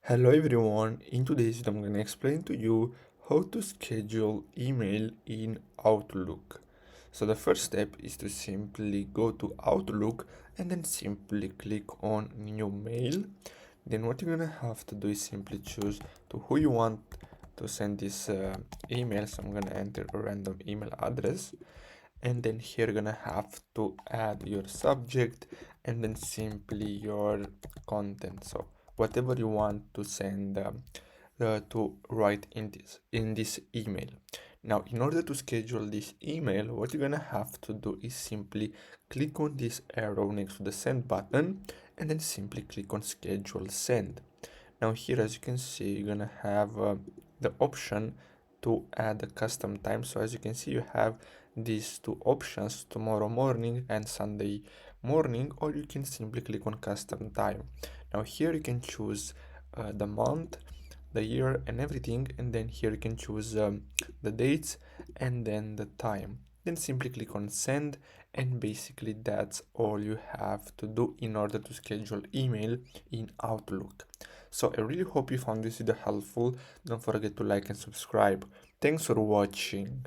Hello everyone, in today's video I'm going to explain to you how to schedule email in Outlook. So the first step is to simply go to Outlook and then simply click on new mail. Then what you're going to have to do is simply choose to who you want to send this email. So I'm going to enter a random email address, and then here you're going to have to add your subject and then simply your content. So whatever you want to send to write in this email. Now, in order to schedule this email, what you're gonna have to do is simply click on this arrow next to the send button and then simply click on schedule send. Now here, as you can see, you're gonna have the option to add a custom time. So as you can see, you have these two options, tomorrow morning and Sunday morning, or you can simply click on custom time. Now here you can choose the month, the year and everything, and then here you can choose the dates and then the time. Then simply click on send, and basically that's all you have to do in order to schedule email in Outlook. So I really hope you found this video helpful. Don't forget to like and subscribe. Thanks for watching.